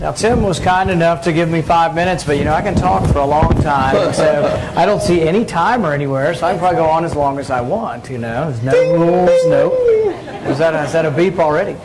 Now, Tim was kind enough to give me 5 minutes, but I can talk for a long time. So I don't see any timer anywhere, so I can probably go on as long as I want. There's no rules, no. Is that a beep already?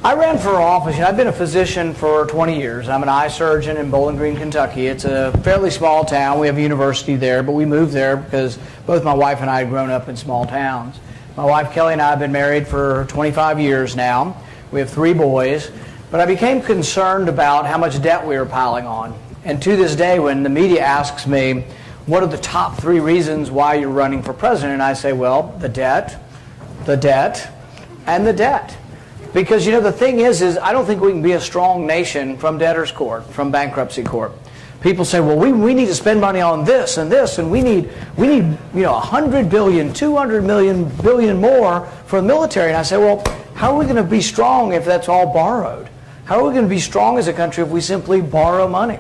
I ran for office. I've been a physician for 20 years. I'm an eye surgeon in Bowling Green, Kentucky. It's a fairly small town. We have a university there, but we moved there because both my wife and I had grown up in small towns. My wife, Kelly, and I have been married for 25 years now. We have 3 boys. But I became concerned about how much debt we were piling on. And to this day, when the media asks me, what are the top 3 reasons why you're running for president? I say, well, the debt, and the debt. Because, the thing is I don't think we can be a strong nation from debtor's court, from bankruptcy court. People say, well, we need to spend money on this, and we need $100 billion, $200 billion more for the military. And I say, well, how are we going to be strong if that's all borrowed? How are we going to be strong as a country if we simply borrow money?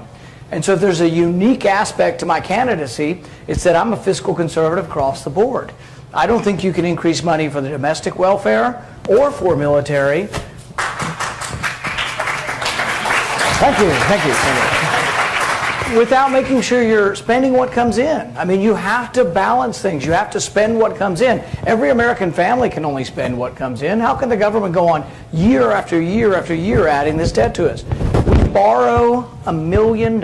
And so if there's a unique aspect to my candidacy, it's that I'm a fiscal conservative across the board. I don't think you can increase money for the domestic welfare or for military. Thank you. Without making sure you're spending what comes in. You have to balance things. You have to spend what comes in. Every American family can only spend what comes in. How can the government go on year after year after year adding this debt to us? We borrow $1 million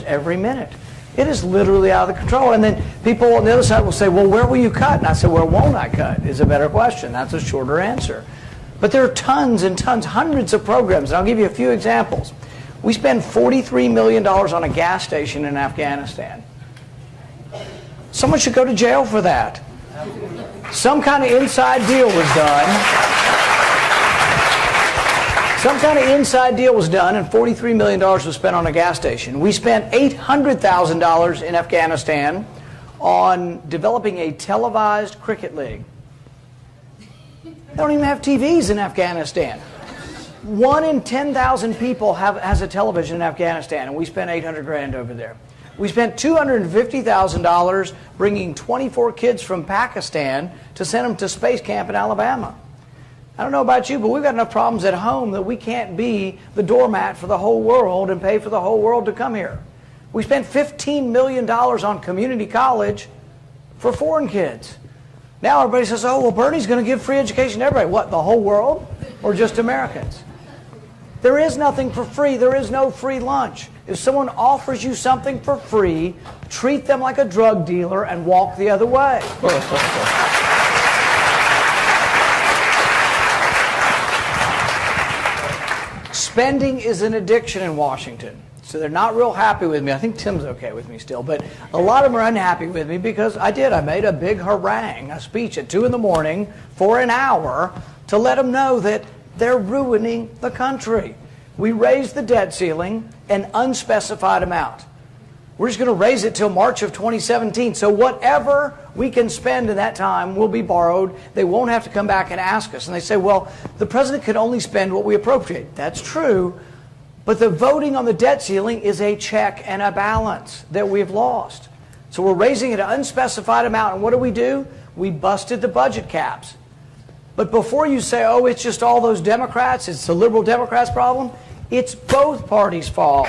every minute. It is literally out of control. And then people on the other side will say, well, where will you cut? And I say, where won't I cut is a better question. That's a shorter answer. But there are tons and tons, hundreds of programs. And I'll give you a few examples. We spend $43 million on a gas station in Afghanistan. Someone should go to jail for that. Some kind of inside deal was done. Some kind of inside deal was done, and $43 million was spent on a gas station. We spent $800,000 in Afghanistan on developing a televised cricket league. They don't even have TVs in Afghanistan. 1 in 10,000 people has a television in Afghanistan, and we spent $800,000 over there. We spent $250,000 bringing 24 kids from Pakistan to send them to space camp in Alabama. I don't know about you, but we've got enough problems at home that we can't be the doormat for the whole world and pay for the whole world to come here. We spent $15 million on community college for foreign kids. Now everybody says, oh, well, Bernie's going to give free education to everybody. What, the whole world or just Americans? There is nothing for free. There is no free lunch. If someone offers you something for free, treat them like a drug dealer and walk the other way. Spending is an addiction in Washington. So they're not real happy with me. I think Tim's okay with me still, but a lot of them are unhappy with me because I made a big harangue, a speech at 2 in the morning for an hour to let them know that they're ruining the country. We raised the debt ceiling an unspecified amount. We're just going to raise it till March of 2017. So whatever we can spend in that time will be borrowed. They won't have to come back and ask us. And they say, well, the president can only spend what we appropriate. That's true. But the voting on the debt ceiling is a check and a balance that we've lost. So we're raising it an unspecified amount. And what do? We busted the budget caps. But before you say, oh, it's just all those Democrats, it's the liberal Democrats' problem, it's both parties' fault.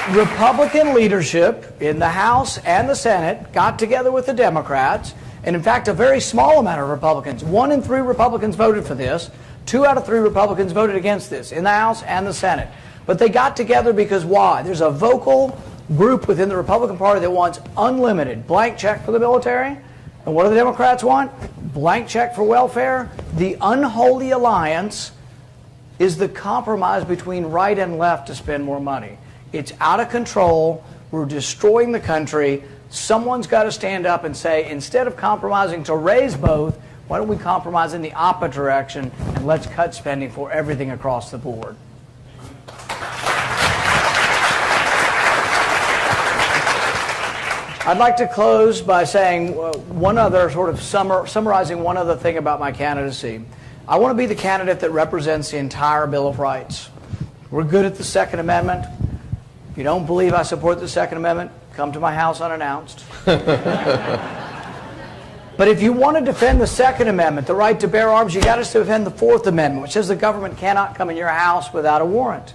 Republican leadership in the House and the Senate got together with the Democrats, and in fact, a very small amount of Republicans, 1 in 3 Republicans voted for this, 2 out of 3 Republicans voted against this in the House and the Senate. But they got together because why? There's a vocal group within the Republican Party that wants unlimited blank check for the military. And what do the Democrats want? Blank check for welfare. The unholy alliance is the compromise between right and left to spend more money. It's out of control. We're destroying the country. Someone's got to stand up and say, instead of compromising to raise both, why don't we compromise in the opposite direction and let's cut spending for everything across the board. I'd like to close by saying one other sort of summarizing one other thing about my candidacy. I want to be the candidate that represents the entire Bill of Rights. We're good at the Second Amendment. If you don't believe I support the Second Amendment, come to my house unannounced. But if you want to defend the Second Amendment, the right to bear arms, you got to defend the Fourth Amendment, which says the government cannot come in your house without a warrant.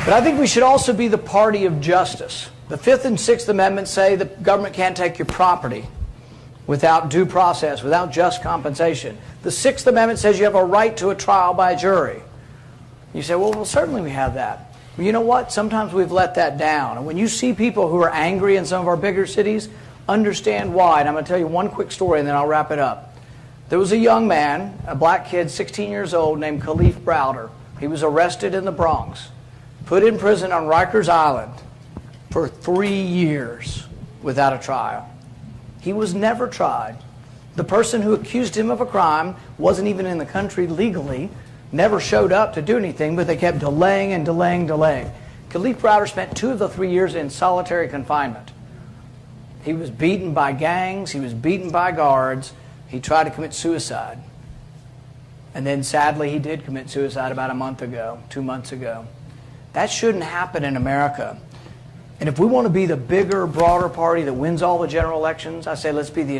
But I think we should also be the party of justice. The Fifth and Sixth Amendments say the government can't take your property without due process, without just compensation. The Sixth Amendment says you have a right to a trial by jury. You say, well, certainly we have that. Well, you know what? Sometimes we've let that down. And when you see people who are angry in some of our bigger cities, understand why. And I'm going to tell you one quick story and then I'll wrap it up. There was a young man, a black kid, 16 years old, named Khalif Browder. He was arrested in the Bronx, put in prison on Rikers Island for 3 years without a trial. He was never tried. The person who accused him of a crime wasn't even in the country legally, never showed up to do anything, but they kept delaying and delaying. Khalif Browder spent 2 of the 3 years in solitary confinement. He was beaten by gangs. He was beaten by guards. He tried to commit suicide. And then sadly, he did commit suicide about a month ago, 2 months ago. That shouldn't happen in America. And if we want to be the bigger, broader party that wins all the general elections, I say let's be the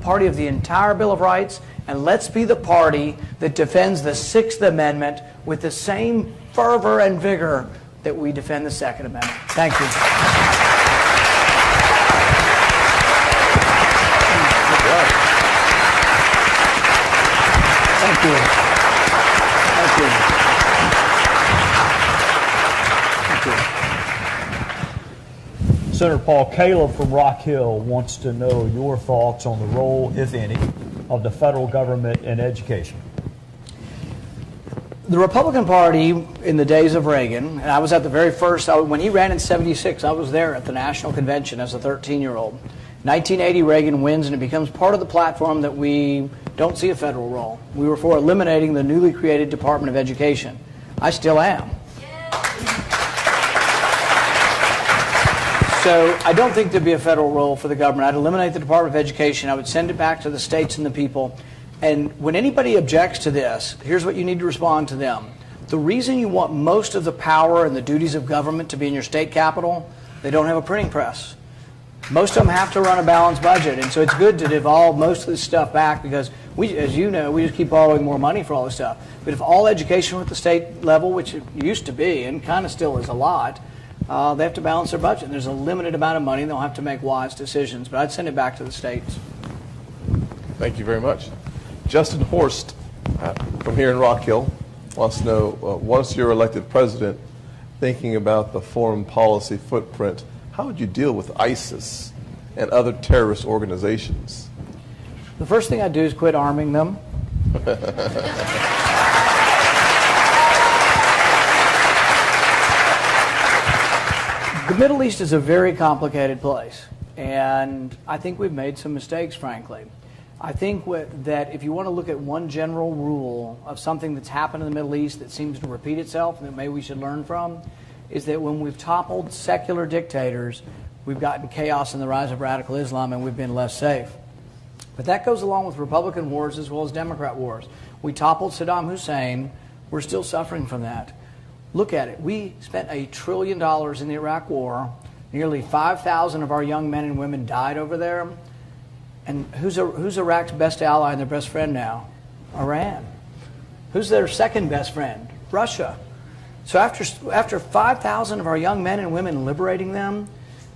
party of the entire Bill of Rights, and let's be the party that defends the Sixth Amendment with the same fervor and vigor that we defend the Second Amendment. Thank you. Thank you. Thank you. Senator Paul, Caleb from Rock Hill wants to know your thoughts on the role, if any, of the federal government in education. The Republican Party in the days of Reagan, and I was at the very first, when he ran in '76, I was there at the National Convention as a 13-year-old. 1980, Reagan wins, and it becomes part of the platform that we don't see a federal role. We were for eliminating the newly created Department of Education. I still am. So I don't think there'd be a federal role for the government. I'd eliminate the Department of Education. I would send it back to the states and the people. And when anybody objects to this, here's what you need to respond to them. The reason you want most of the power and the duties of government to be in your state capital, they don't have a printing press. Most of them have to run a balanced budget. And so it's good to devolve most of this stuff back because, we, as you know, we just keep borrowing more money for all this stuff. But if all education were at the state level, which it used to be and kind of still is a lot, they have to balance their budget. And there's a limited amount of money, and they'll have to make wise decisions. But I'd send it back to the states. Thank you very much. Justin Horst from here in Rock Hill wants to know, once you're elected president, thinking about the foreign policy footprint, how would you deal with ISIS and other terrorist organizations? The first thing I'd do is quit arming them. The Middle East is a very complicated place, and I think we've made some mistakes, frankly. I think that if you want to look at one general rule of something that's happened in the Middle East that seems to repeat itself and that maybe we should learn from, is that when we've toppled secular dictators, we've gotten chaos and the rise of radical Islam, and we've been less safe. But that goes along with Republican wars as well as Democrat wars. We toppled Saddam Hussein. We're still suffering from that. Look at it. We spent $1 trillion in the Iraq War. Nearly 5,000 of our young men and women died over there. And who's Iraq's best ally and their best friend now? Iran. Who's their second best friend? Russia. So after 5,000 of our young men and women liberating them,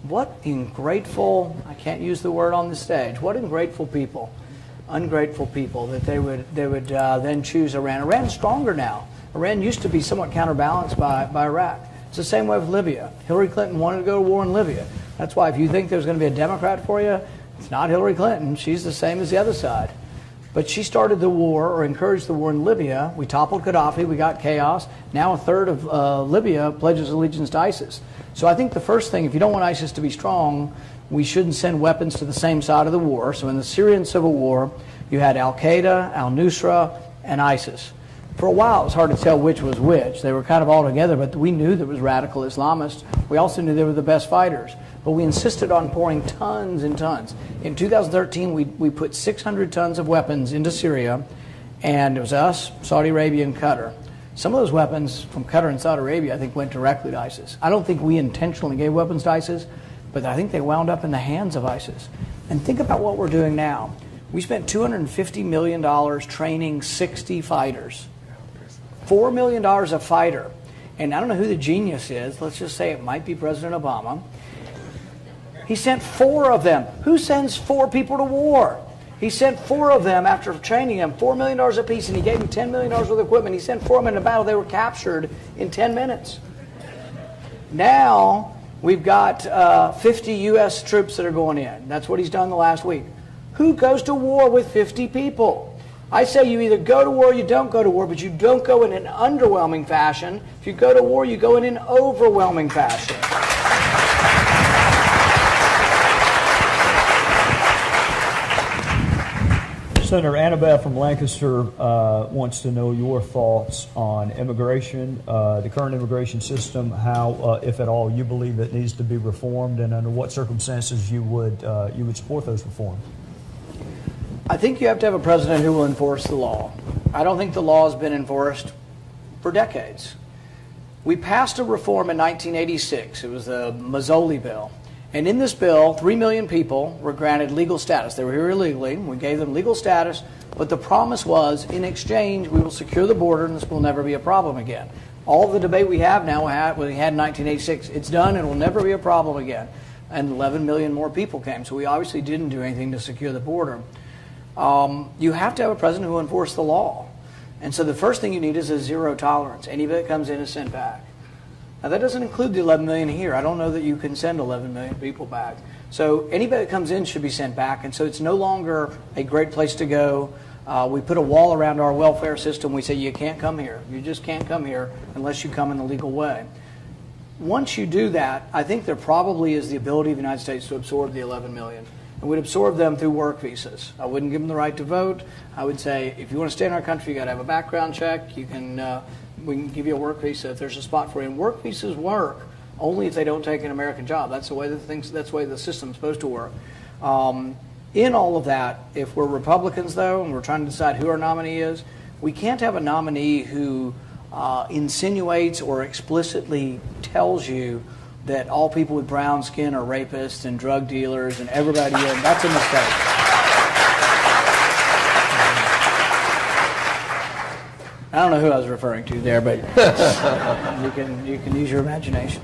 what ungrateful, I can't use the word on the stage, what ungrateful people that they would then choose Iran. Iran's stronger now. Iran used to be somewhat counterbalanced by Iraq. It's the same way with Libya. Hillary Clinton wanted to go to war in Libya. That's why if you think there's going to be a Democrat for you, it's not Hillary Clinton. She's the same as the other side. But she started the war, or encouraged the war in Libya. We toppled Gaddafi. We got chaos. Now a third of Libya pledges allegiance to ISIS. So I think the first thing, if you don't want ISIS to be strong, we shouldn't send weapons to the same side of the war. So in the Syrian civil war, you had Al-Qaeda, al-Nusra, and ISIS. For a while, it was hard to tell which was which. They were kind of all together, but we knew there was radical Islamists. We also knew they were the best fighters. But we insisted on pouring tons and tons. In 2013, we put 600 tons of weapons into Syria, and it was us, Saudi Arabia, and Qatar. Some of those weapons from Qatar and Saudi Arabia, I think, went directly to ISIS. I don't think we intentionally gave weapons to ISIS, but I think they wound up in the hands of ISIS. And think about what we're doing now. We spent $250 million training 60 fighters. $4 million a fighter. And I don't know who the genius is. Let's just say it might be President Obama. He sent 4 of them. Who sends 4 people to war? He sent 4 of them after training them, $4 million apiece, and he gave them $10 million worth of equipment. He sent 4 of them into battle. They were captured in 10 minutes. Now we've got 50 U.S. troops that are going in. That's what he's done the last week. Who goes to war with 50 people? I say you either go to war or you don't go to war, but you don't go in an underwhelming fashion. If you go to war, you go in an overwhelming fashion. Senator Annabeth from Lancaster wants to know your thoughts on immigration, the current immigration system, how, if at all, you believe it needs to be reformed, and under what circumstances you would support those reforms. I think you have to have a president who will enforce the law. I don't think the law has been enforced for decades. We passed a reform in 1986. It was the Mazzoli bill. And in this bill, 3 million people were granted legal status. They were here illegally. We gave them legal status, but the promise was, in exchange, we will secure the border and this will never be a problem again. All the debate we have now, we had in 1986, it's done and it will never be a problem again. And 11 million more people came, so we obviously didn't do anything to secure the border. You have to have a president who will enforce the law. And so the first thing you need is a zero tolerance. Anybody that comes in is sent back. Now, that doesn't include the 11 million here. I don't know that you can send 11 million people back. So anybody that comes in should be sent back. And so it's no longer a great place to go. We put a wall around our welfare system. We say you can't come here. You just can't come here unless you come in the legal way. Once you do that, I think there probably is the ability of the United States to absorb the 11 million. And we'd absorb them through work visas. I wouldn't give them the right to vote. I would say, if you want to stay in our country, you got to have a background check. You can, we can give you a work visa if there's a spot for you. And work visas work only if they don't take an American job. That's the way that's the way the system's supposed to work. In all of that, if we're Republicans, though, and we're trying to decide who our nominee is, we can't have a nominee who insinuates or explicitly tells you that all people with brown skin are rapists and drug dealers and everybody in. That's a mistake. I don't know who I was referring to there, but you can use your imagination.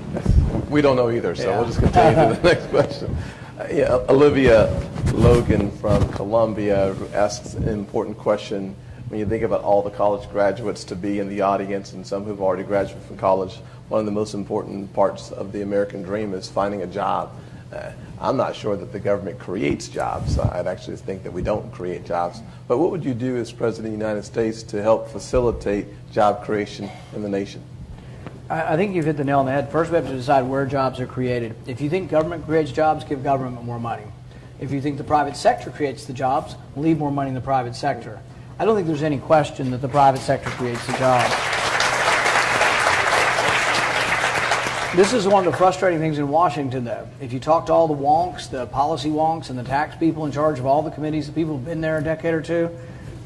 We don't know either, so Yeah. we'll just continue to the next question. Olivia Logan from Columbia asks an important question. When you think about all the college graduates to be in the audience and some who've already graduated from college, one of the most important parts of the American dream is finding a job. I'm not sure that the government creates jobs. I'd actually think that we don't create jobs. But what would you do as President of the United States to help facilitate job creation in the nation? I think you've hit the nail on the head. First, we have to decide where jobs are created. If you think government creates jobs, give government more money. If you think the private sector creates the jobs, leave more money in the private sector. I don't think there's any question that the private sector creates the jobs. This is one of the frustrating things in Washington, though. If you talk to all the wonks, the policy wonks, and the tax people in charge of all the committees, the people who've been there a decade or two,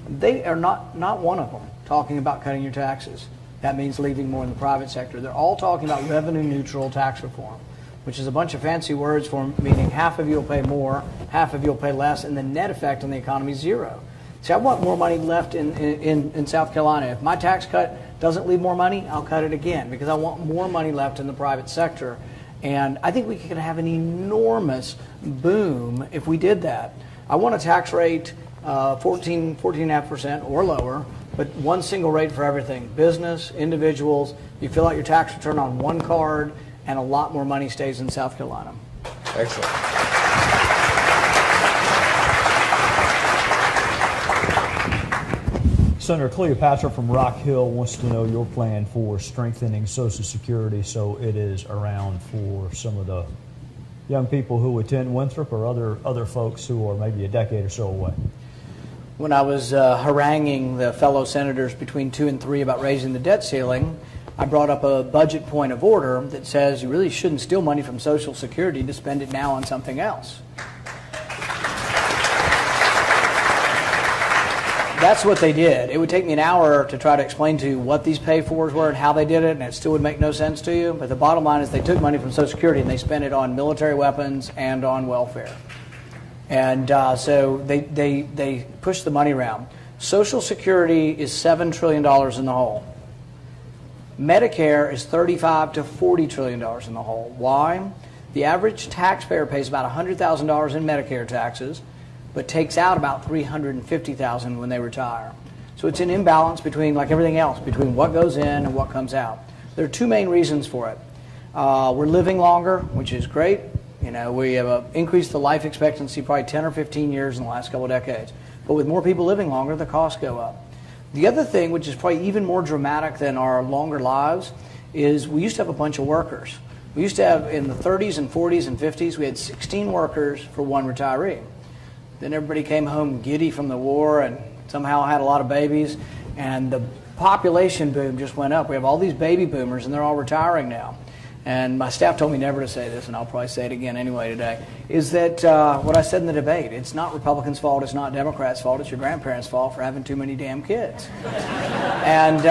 they are not one of them talking about cutting your taxes. That means leaving more in the private sector. They're all talking about revenue-neutral tax reform, which is a bunch of fancy words for meaning half of you will pay more, half of you will pay less, and the net effect on the economy is zero. See, I want more money left in South Carolina. If my tax cut doesn't leave more money, I'll cut it again because I want more money left in the private sector. And I think we could have an enormous boom if we did that. I want a tax rate 14.5% or lower, but one single rate for everything. Business, individuals, you fill out your tax return on one card, and a lot more money stays in South Carolina. Excellent. Senator Cleopatra from Rock Hill wants to know your plan for strengthening Social Security so it is around for some of the young people who attend Winthrop or other folks who are maybe a decade or so away. When I was haranguing the fellow senators between 2 and 3 about raising the debt ceiling, I brought up a budget point of order that says you really shouldn't steal money from Social Security to spend it now on something else. That's what they did. It would take me an hour to try to explain to you what these pay-fors were and how they did it, and it still would make no sense to you. But the bottom line is they took money from Social Security and they spent it on military weapons and on welfare. And so they pushed the money around. Social Security is $7 trillion in the hole. Medicare is $35 to $40 trillion in the hole. Why? The average taxpayer pays about $100,000 in Medicare taxes, but takes out about $350,000 when they retire. So it's an imbalance between, like everything else, between what goes in and what comes out. There are two main reasons for it. We're living longer, which is great. You know, we have increased the life expectancy probably 10 or 15 years in the last couple of decades. But with more people living longer, the costs go up. The other thing, which is probably even more dramatic than our longer lives, is we used to have a bunch of workers. We used to have, in the 30s and 40s and 50s, we had 16 workers for one retiree. Then everybody came home giddy from the war and somehow had a lot of babies, and the population boom just went up. We have all these baby boomers, and they're all retiring now. And my staff told me never to say this, and I'll probably say it again anyway today, is that what I said in the debate, it's not Republicans' fault, it's not Democrats' fault, it's your grandparents' fault for having too many damn kids. And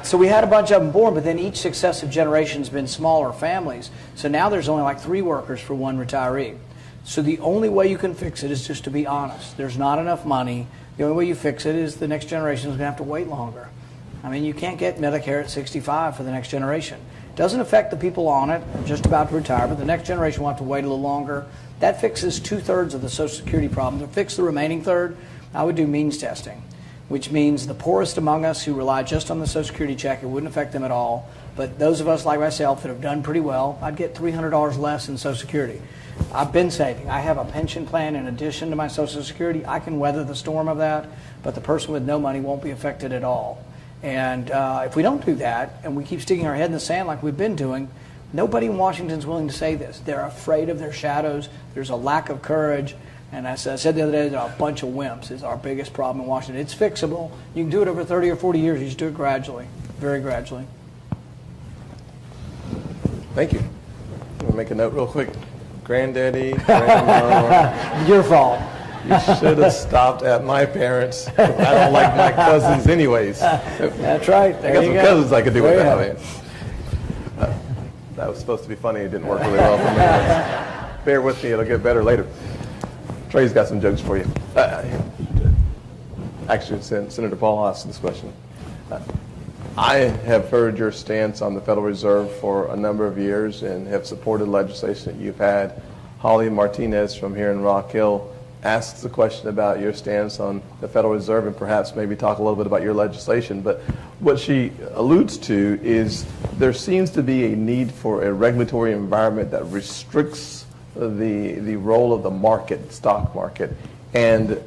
so we had a bunch of them born, but then each successive generation's been smaller families. So now there's only like 3 workers for one retiree. So the only way you can fix it is just to be honest. There's not enough money. The only way you fix it is the next generation is going to have to wait longer. I mean, you can't get Medicare at 65 for the next generation. It doesn't affect the people on it, just about to retire, but the next generation will have to wait a little longer. That fixes 2/3 of the Social Security problem. To fix the remaining third, I would do means testing, which means the poorest among us who rely just on the Social Security check, it wouldn't affect them at all. But those of us like myself that have done pretty well, I'd get $300 less in Social Security. I've been saving. I have a pension plan in addition to my Social Security. I can weather the storm of that, but the person with no money won't be affected at all. And if we don't do that, and we keep sticking our head in the sand like we've been doing, nobody in Washington is willing to say this. They're afraid of their shadows. There's a lack of courage. And as I said the other day, there are a bunch of wimps is our biggest problem in Washington. It's fixable. You can do it over 30 or 40 years. You just do it gradually, very gradually. Thank you. I'm going to make a note real quick. Granddaddy, grandma. Your fault. You should have stopped at my parents. I don't like my cousins anyways. That's right. I got some cousins I could do with that. That was supposed to be funny. It didn't work really well for me. Bear with me. It'll get better later. Trey's got some jokes for you. Actually, Senator Paul asked this question. I have heard your stance on the Federal Reserve for a number of years and have supported legislation that you've had. Holly Martinez from here in Rock Hill asks a question about your stance on the Federal Reserve and perhaps maybe talk a little bit about your legislation. But what she alludes to is there seems to be a need for a regulatory environment that restricts the role of the market, stock market, and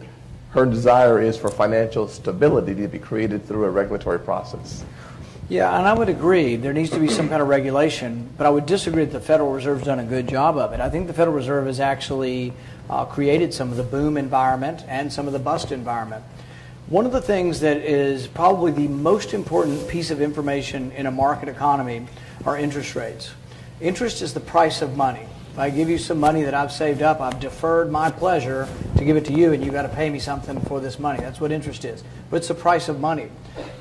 her desire is for financial stability to be created through a regulatory process. Yeah, and I would agree. There needs to be some kind of regulation, but I would disagree that the Federal Reserve's done a good job of it. I think the Federal Reserve has actually created some of the boom environment and some of the bust environment. One of the things that is probably the most important piece of information in a market economy are interest rates. Interest is the price of money. If I give you some money that I've saved up, I've deferred my pleasure to give it to you, and you've got to pay me something for this money. That's what interest is. But it's the price of money.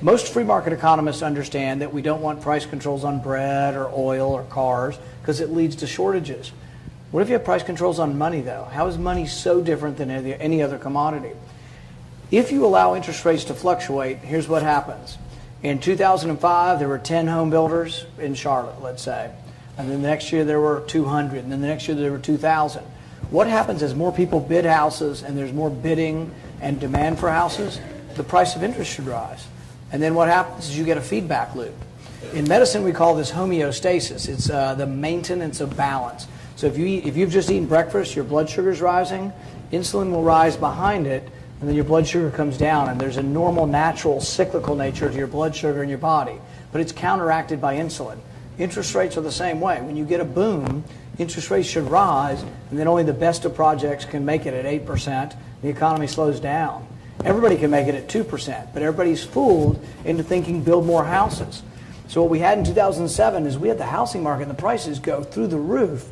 Most free market economists understand that we don't want price controls on bread or oil or cars because it leads to shortages. What if you have price controls on money, though? How is money so different than any other commodity? If you allow interest rates to fluctuate, here's what happens. In 2005, there were 10 home builders in Charlotte, let's say. And then the next year there were 200, and then the next year there were 2,000. What happens as more people bid houses and there's more bidding and demand for houses? The price of interest should rise. And then what happens is you get a feedback loop. In medicine, we call this homeostasis. It's the maintenance of balance. So if you've just eaten breakfast, your blood sugar is rising, insulin will rise behind it, and then your blood sugar comes down, and there's a normal, natural, cyclical nature to your blood sugar in your body. But it's counteracted by insulin. Interest rates are the same way. When you get a boom, interest rates should rise, and then only the best of projects can make it at 8%. The economy slows down. Everybody can make it at 2%, but everybody's fooled into thinking build more houses. So what we had in 2007 is we had the housing market and the prices go through the roof,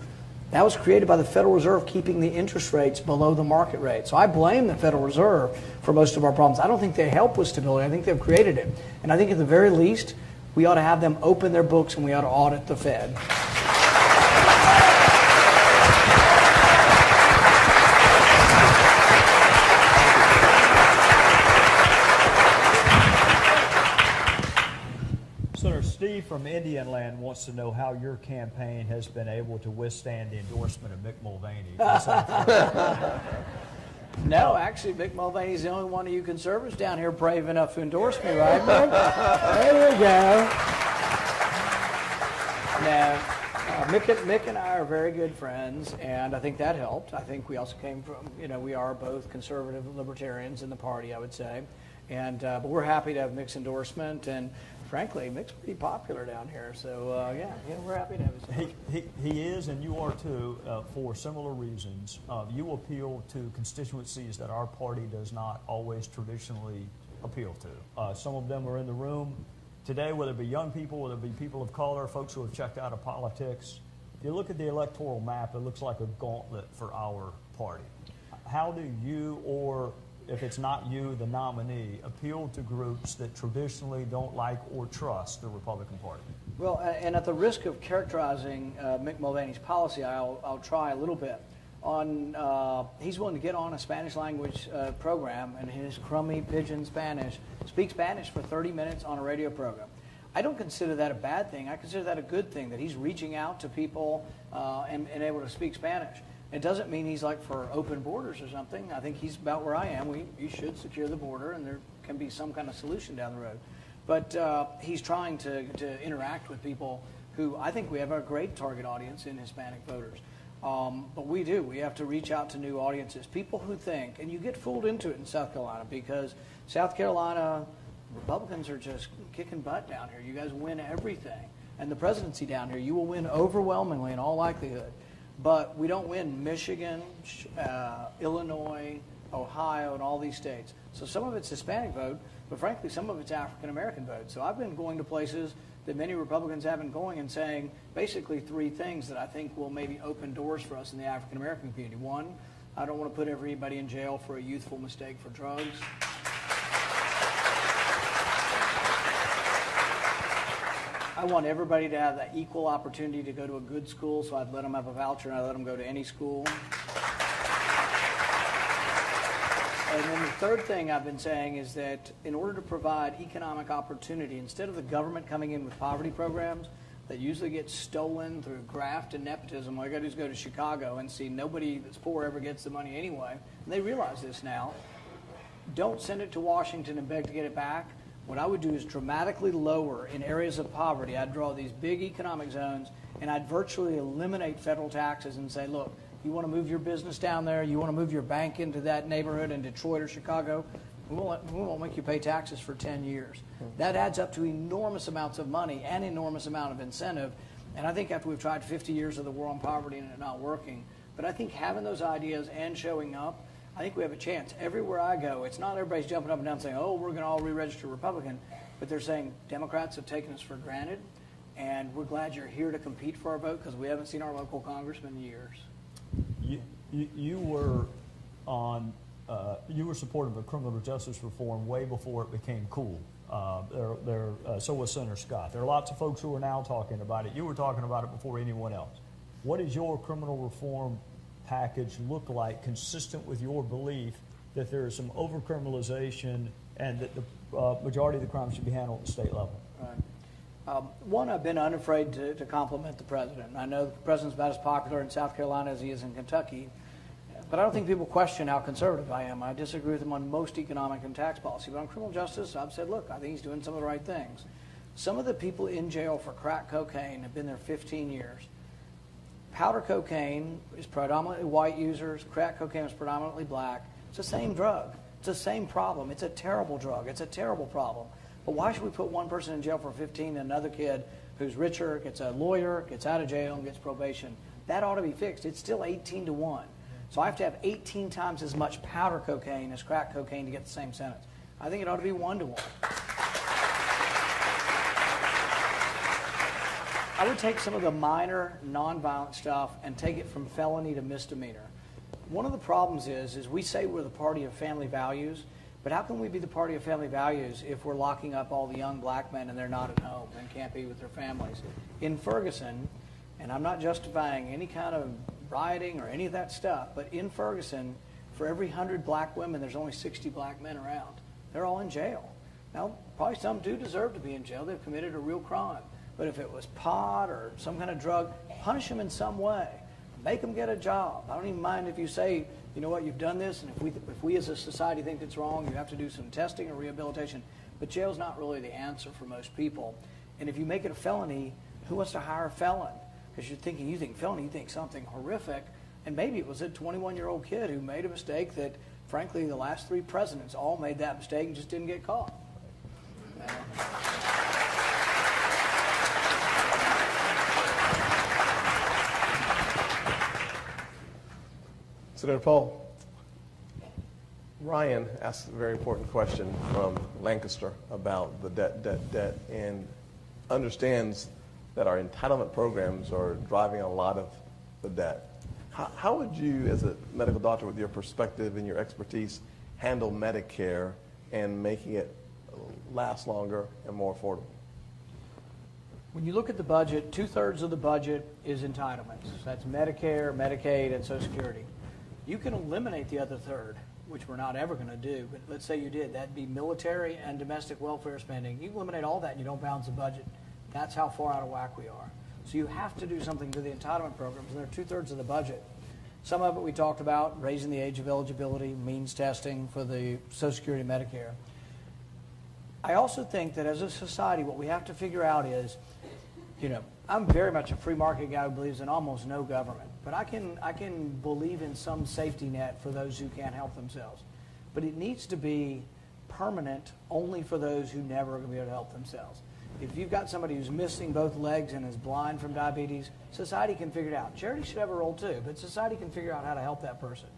That was created by the Federal Reserve keeping the interest rates below the market rate. So I blame the Federal Reserve for most of our problems. I don't think they help with stability. I think they've created it. And I think at the very least, we ought to have them open their books and we ought to audit the Fed. Senator Steve from Indian Land wants to know how your campaign has been able to withstand the endorsement of Mick Mulvaney. No, actually, Mick Mulvaney's the only one of you conservatives down here brave enough to endorse me, right, Mick? There you go. No, Mick and I are very good friends, and I think that helped. I think we also came from, we are both conservative libertarians in the party, I would say. And but we're happy to have Mick's endorsement, and frankly, Mick's pretty popular down here. So yeah, we're happy to have his endorsement. He is, and you are too, for similar reasons. You appeal to constituencies that our party does not always traditionally appeal to. Some of them are in the room today, whether it be young people, whether it be people of color, folks who have checked out of politics. If you look at the electoral map, it looks like a gauntlet for our party. How do you, or if it's not you, the nominee, appeal to groups that traditionally don't like or trust the Republican Party? Well, and at the risk of characterizing Mick Mulvaney's policy, I'll try a little bit. He's willing to get on a Spanish language program and his crummy pidgin Spanish, speak Spanish for 30 minutes on a radio program. I don't consider that a bad thing. I consider that a good thing, that he's reaching out to people and able to speak Spanish. It doesn't mean he's like for open borders or something. I think he's about where I am. You should secure the border, and there can be some kind of solution down the road. But he's trying to interact with people who I think we have a great target audience in Hispanic voters. But we do. We have to reach out to new audiences, people who think, and you get fooled into it in South Carolina because South Carolina Republicans are just kicking butt down here. You guys win everything. And the presidency down here, you will win overwhelmingly in all likelihood. But we don't win Michigan, Illinois, Ohio, and all these states. So some of it's Hispanic vote, but frankly, some of it's African-American vote. So I've been going to places that many Republicans haven't going and saying basically three things that I think will maybe open doors for us in the African-American community. One, I don't want to put everybody in jail for a youthful mistake for drugs. I want everybody to have that equal opportunity to go to a good school, so I'd let them have a voucher and I'd let them go to any school. And then the third thing I've been saying is that in order to provide economic opportunity, instead of the government coming in with poverty programs that usually get stolen through graft and nepotism, all you got to do is go to Chicago and see nobody that's poor ever gets the money anyway. And they realize this now. Don't send it to Washington and beg to get it back. What I would do is dramatically lower in areas of poverty. I'd draw these big economic zones, and I'd virtually eliminate federal taxes and say, look, you want to move your business down there, you want to move your bank into that neighborhood in Detroit or Chicago, we won't make you pay taxes for 10 years. That adds up to enormous amounts of money and enormous amount of incentive. And I think after we've tried 50 years of the war on poverty and it not working, but I think having those ideas and showing up, I think we have a chance. Everywhere I go, it's not everybody's jumping up and down saying, oh, we're going to all re-register Republican, but they're saying Democrats have taken us for granted, and we're glad you're here to compete for our vote because we haven't seen our local congressman in years. You were supportive of criminal justice reform way before it became cool. So was Senator Scott. There are lots of folks who are now talking about it. You were talking about it before anyone else. What is your criminal reform package look like consistent with your belief that there is some over-criminalization and that the majority of the crime should be handled at the state level? Right. One, I've been unafraid to compliment the president. I know the president's about as popular in South Carolina as he is in Kentucky, but I don't think people question how conservative I am. I disagree with him on most economic and tax policy, but on criminal justice, I've said, look, I think he's doing some of the right things. Some of the people in jail for crack cocaine have been there 15 years. Powder cocaine is predominantly white users. Crack cocaine is predominantly black. It's the same drug. It's the same problem. It's a terrible drug. It's a terrible problem. But why should we put one person in jail for 15 and another kid who's richer, gets a lawyer, gets out of jail, and gets probation? That ought to be fixed. It's still 18-1. So I have to have 18 times as much powder cocaine as crack cocaine to get the same sentence. I think it ought to be 1-1. I would take some of the minor, nonviolent stuff and take it from felony to misdemeanor. One of the problems is we say we're the party of family values, but how can we be the party of family values if we're locking up all the young black men and they're not at home and can't be with their families? In Ferguson, and I'm not justifying any kind of rioting or any of that stuff, but in Ferguson, for every 100 black women, there's only 60 black men around. They're all in jail. Now, probably some do deserve to be in jail. They've committed a real crime. But if it was pot or some kind of drug, punish them in some way. Make them get a job. I don't even mind if you say, you know what, you've done this, and if we as a society think it's wrong, you have to do some testing or rehabilitation. But jail's not really the answer for most people. And if you make it a felony, who wants to hire a felon? Because you think felony, you think something horrific. And maybe it was a 21-year-old kid who made a mistake that, frankly, the last 3 presidents all made that mistake and just didn't get caught. Senator Paul, Ryan asked a very important question from Lancaster about the debt, and understands that our entitlement programs are driving a lot of the debt. How would you, as a medical doctor with your perspective and your expertise, handle Medicare and making it last longer and more affordable? When you look at the budget, 2/3 of the budget is entitlements. That's Medicare, Medicaid, and Social Security. You can eliminate the other third, which we're not ever going to do, but let's say you did. That'd be military and domestic welfare spending. You eliminate all that and you don't balance the budget. That's how far out of whack we are. So you have to do something to the entitlement programs, and they're 2/3 of the budget. Some of it we talked about, raising the age of eligibility, means testing for the Social Security and Medicare. I also think that as a society, what we have to figure out is, I'm very much a free market guy who believes in almost no government, but I can believe in some safety net for those who can't help themselves. But it needs to be permanent only for those who never are going to be able to help themselves. If you've got somebody who's missing both legs and is blind from diabetes, society can figure it out. Charity should have a role too, but society can figure out how to help that person.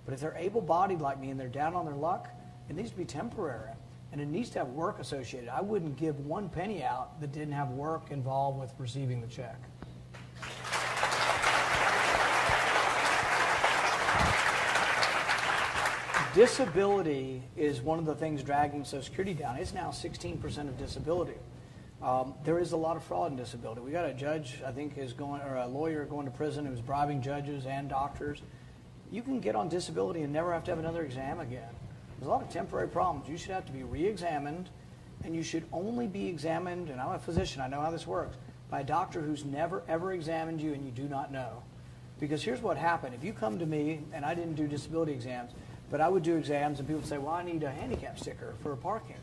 But if they're able-bodied like me and they're down on their luck, it needs to be temporary. And it needs to have work associated. I wouldn't give one penny out that didn't have work involved with receiving the check. Disability is one of the things dragging Social Security down. It's now 16% of disability. There is a lot of fraud in disability. We got a judge, I think, or a lawyer going to prison who's bribing judges and doctors. You can get on disability and never have to have another exam again. There's a lot of temporary problems. You should have to be re-examined, and you should only be examined, and I'm a physician, I know how this works, by a doctor who's never, ever examined you and you do not know. Because here's what happened. If you come to me, and I didn't do disability exams, but I would do exams, and people would say, well, I need a handicap sticker for parking.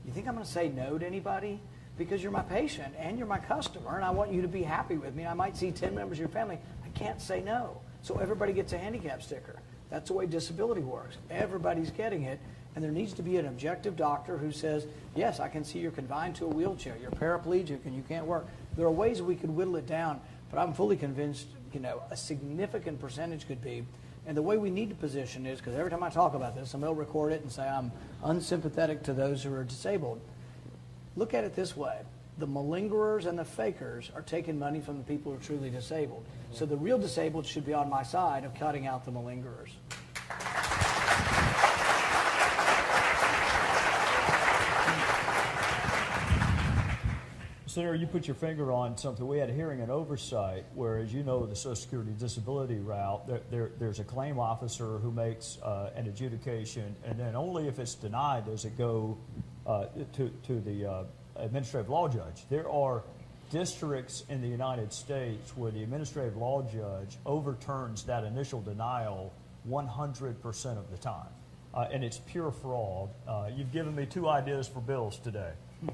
You think I'm going to say no to anybody? Because you're my patient, and you're my customer, and I want you to be happy with me. I might see 10 members of your family. I can't say no. So everybody gets a handicap sticker. That's the way disability works. Everybody's getting it, and there needs to be an objective doctor who says, yes, I can see you're confined to a wheelchair, you're paraplegic, and you can't work. There are ways we could whittle it down, but I'm fully convinced, a significant percentage could be. And the way we need to position is, because every time I talk about this, somebody will record it and say I'm unsympathetic to those who are disabled. Look at it this way. The malingerers and the fakers are taking money from the people who are truly disabled. So the real disabled should be on my side of cutting out the malingerers. Senator, you put your finger on something. We had a hearing and oversight where, as you know, the Social Security disability route, there's a claim officer who makes an adjudication, and then only if it's denied does it go to the administrative law judge. There are districts in the United States where the administrative law judge overturns that initial denial 100% of the time. And it's pure fraud. You've given me 2 ideas for bills today.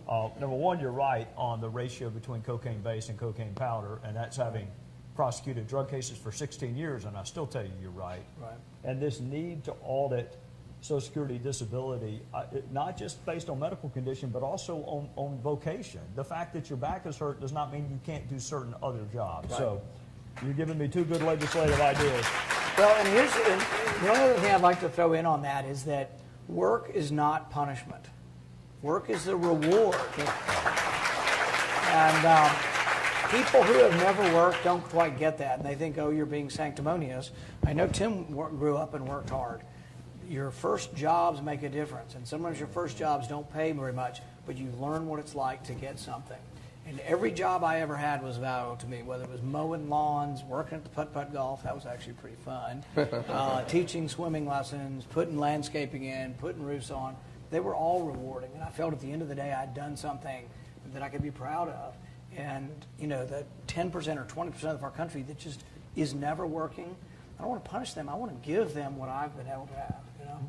Number one, you're right on the ratio between cocaine base and cocaine powder, and that's having prosecuted drug cases for 16 years, and I still tell you you're right. Right. And this need to audit Social Security disability, not just based on medical condition, but also on vocation. The fact that your back is hurt does not mean you can't do certain other jobs. Right. So you're giving me 2 good legislative ideas. Well, and the only other thing I'd like to throw in on that is that work is not punishment. Work is a reward. And People who have never worked don't quite get that, and they think, oh, you're being sanctimonious. I know Tim grew up and worked hard. Your first jobs make a difference, and sometimes your first jobs don't pay very much, but you learn what it's like to get something. And every job I ever had was valuable to me, whether it was mowing lawns, working at the putt-putt golf, that was actually pretty fun, teaching swimming lessons, putting landscaping in, putting roofs on. They were all rewarding, and I felt at the end of the day I'd done something that I could be proud of. And, you know, the 10% or 20% of our country that just is never working, I don't want to punish them. I want to give them what I've been able to have, you know?